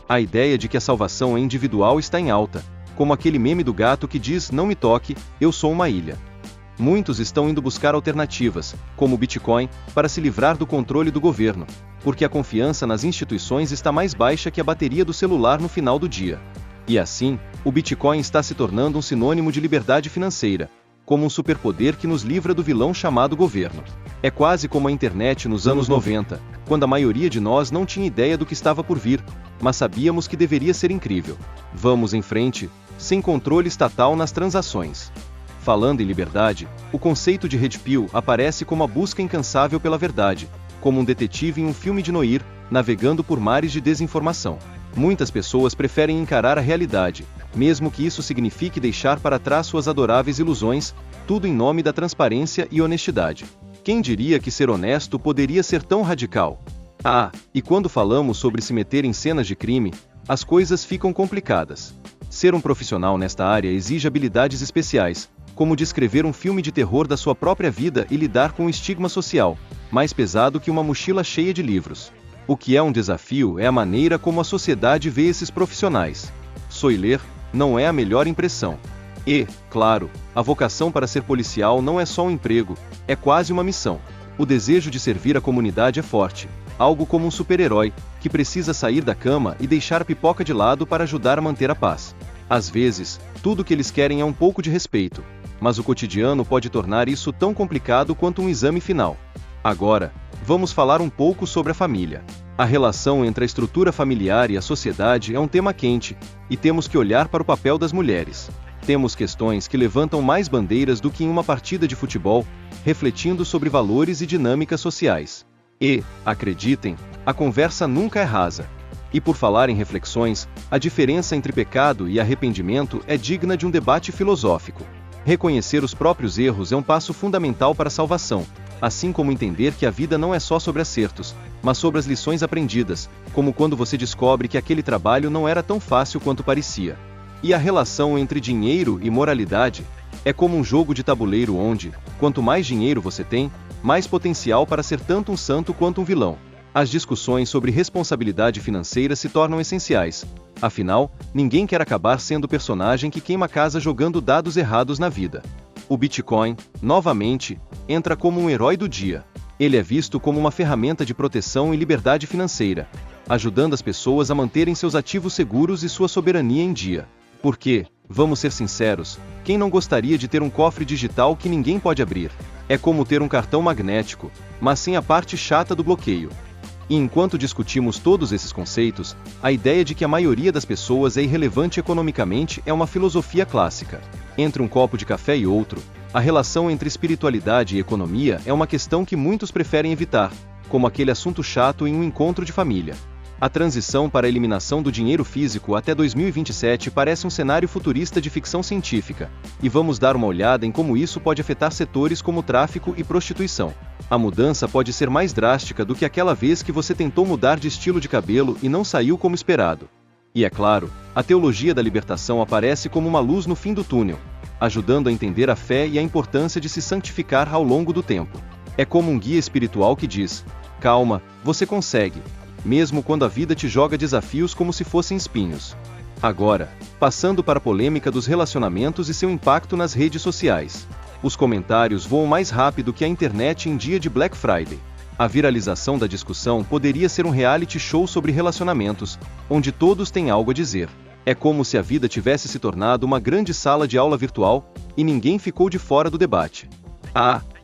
A ideia de que a salvação é individual está em alta, como aquele meme do gato que diz: "Não me toque, eu sou uma ilha". Muitos estão indo buscar alternativas, como o Bitcoin, para se livrar do controle do governo, porque a confiança nas instituições está mais baixa que a bateria do celular no final do dia. E assim, o Bitcoin está se tornando um sinônimo de liberdade financeira, como um superpoder que nos livra do vilão chamado governo. É quase como a internet nos anos 90, quando a maioria de nós não tinha ideia do que estava por vir, mas sabíamos que deveria ser incrível. Vamos em frente, sem controle estatal nas transações. Falando em liberdade, o conceito de Red Pill aparece como a busca incansável pela verdade, como um detetive em um filme de Noir, navegando por mares de desinformação. Muitas pessoas preferem encarar a realidade, mesmo que isso signifique deixar para trás suas adoráveis ilusões, tudo em nome da transparência e honestidade. Quem diria que ser honesto poderia ser tão radical? E quando falamos sobre se meter em cenas de crime, as coisas ficam complicadas. Ser um profissional nesta área exige habilidades especiais, como descrever um filme de terror da sua própria vida e lidar com o estigma social, mais pesado que uma mochila cheia de livros. O que é um desafio é a maneira como a sociedade vê esses profissionais. Soiler não é a melhor impressão. E, claro, a vocação para ser policial não é só um emprego, é quase uma missão. O desejo de servir a comunidade é forte, algo como um super-herói, que precisa sair da cama e deixar a pipoca de lado para ajudar a manter a paz. Às vezes, tudo o que eles querem é um pouco de respeito, mas o cotidiano pode tornar isso tão complicado quanto um exame final. Agora, vamos falar um pouco sobre a família. A relação entre a estrutura familiar e a sociedade é um tema quente, e temos que olhar para o papel das mulheres. Temos questões que levantam mais bandeiras do que em uma partida de futebol, refletindo sobre valores e dinâmicas sociais. E, acreditem, a conversa nunca é rasa. E por falar em reflexões, a diferença entre pecado e arrependimento é digna de um debate filosófico. Reconhecer os próprios erros é um passo fundamental para a salvação, assim como entender que a vida não é só sobre acertos, mas sobre as lições aprendidas, como quando você descobre que aquele trabalho não era tão fácil quanto parecia. E a relação entre dinheiro e moralidade é como um jogo de tabuleiro onde, quanto mais dinheiro você tem, mais potencial para ser tanto um santo quanto um vilão. As discussões sobre responsabilidade financeira se tornam essenciais. Afinal, ninguém quer acabar sendo o personagem que queima a casa jogando dados errados na vida. O Bitcoin, novamente, entra como um herói do dia. Ele é visto como uma ferramenta de proteção e liberdade financeira, ajudando as pessoas a manterem seus ativos seguros e sua soberania em dia. Porque, vamos ser sinceros, quem não gostaria de ter um cofre digital que ninguém pode abrir? É como ter um cartão magnético, mas sem a parte chata do bloqueio. E enquanto discutimos todos esses conceitos, a ideia de que a maioria das pessoas é irrelevante economicamente é uma filosofia clássica. Entre um copo de café e outro, a relação entre espiritualidade e economia é uma questão que muitos preferem evitar, como aquele assunto chato em um encontro de família. A transição para a eliminação do dinheiro físico até 2027 parece um cenário futurista de ficção científica, e vamos dar uma olhada em como isso pode afetar setores como tráfico e prostituição. A mudança pode ser mais drástica do que aquela vez que você tentou mudar de estilo de cabelo e não saiu como esperado. E é claro, a teologia da libertação aparece como uma luz no fim do túnel, ajudando a entender a fé e a importância de se santificar ao longo do tempo. É como um guia espiritual que diz: calma, você consegue, mesmo quando a vida te joga desafios como se fossem espinhos. Agora, passando para a polêmica dos relacionamentos e seu impacto nas redes sociais. Os comentários voam mais rápido que a internet em dia de Black Friday. A viralização da discussão poderia ser um reality show sobre relacionamentos, onde todos têm algo a dizer. É como se a vida tivesse se tornado uma grande sala de aula virtual, e ninguém ficou de fora do debate.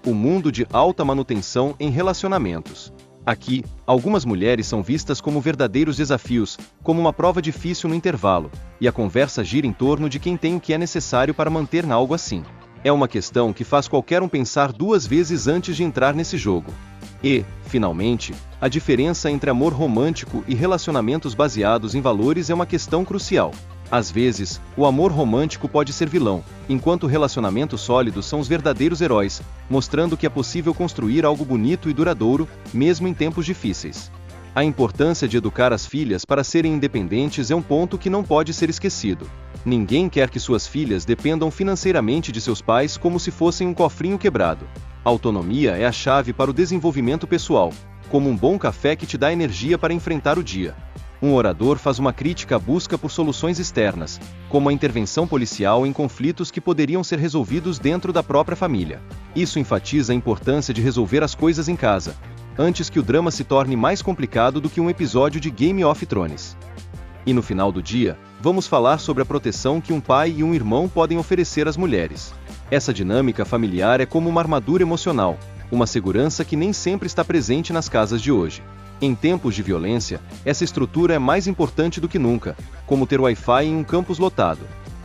O mundo de alta manutenção em relacionamentos. Aqui, algumas mulheres são vistas como verdadeiros desafios, como uma prova difícil no intervalo, e a conversa gira em torno de quem tem o que é necessário para manter algo assim. É uma questão que faz qualquer um pensar duas vezes antes de entrar nesse jogo. E, finalmente, a diferença entre amor romântico e relacionamentos baseados em valores é uma questão crucial. Às vezes, o amor romântico pode ser vilão, enquanto relacionamentos sólidos são os verdadeiros heróis, mostrando que é possível construir algo bonito e duradouro, mesmo em tempos difíceis. A importância de educar as filhas para serem independentes é um ponto que não pode ser esquecido. Ninguém quer que suas filhas dependam financeiramente de seus pais como se fossem um cofrinho quebrado. A autonomia é a chave para o desenvolvimento pessoal, como um bom café que te dá energia para enfrentar o dia. Um orador faz uma crítica à busca por soluções externas, como a intervenção policial em conflitos que poderiam ser resolvidos dentro da própria família. Isso enfatiza a importância de resolver as coisas em casa, antes que o drama se torne mais complicado do que um episódio de Game of Thrones. E no final do dia, vamos falar sobre a proteção que um pai e um irmão podem oferecer às mulheres. Essa dinâmica familiar é como uma armadura emocional, uma segurança que nem sempre está presente nas casas de hoje. Em tempos de violência, essa estrutura é mais importante do que nunca, como ter Wi-Fi em um campus lotado.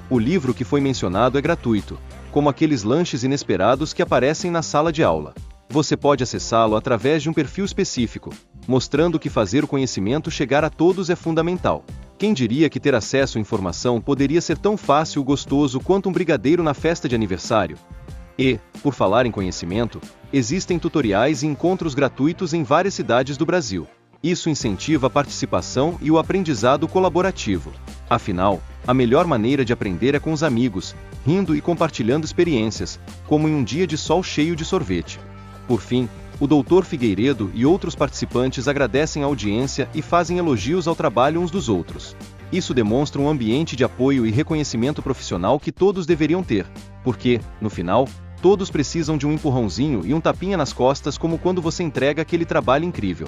O livro que foi mencionado é gratuito, como aqueles lanches inesperados que aparecem na sala de aula. Você pode acessá-lo através de um perfil específico, mostrando que fazer o conhecimento chegar a todos é fundamental. Quem diria que ter acesso à informação poderia ser tão fácil e gostoso quanto um brigadeiro na festa de aniversário? E, por falar em conhecimento, existem tutoriais e encontros gratuitos em várias cidades do Brasil. Isso incentiva a participação e o aprendizado colaborativo. Afinal, a melhor maneira de aprender é com os amigos, rindo e compartilhando experiências, como em um dia de sol cheio de sorvete. Por fim, o Dr. Figueiredo e outros participantes agradecem a audiência e fazem elogios ao trabalho uns dos outros. Isso demonstra um ambiente de apoio e reconhecimento profissional que todos deveriam ter, porque, no final, todos precisam de um empurrãozinho e um tapinha nas costas, como quando você entrega aquele trabalho incrível.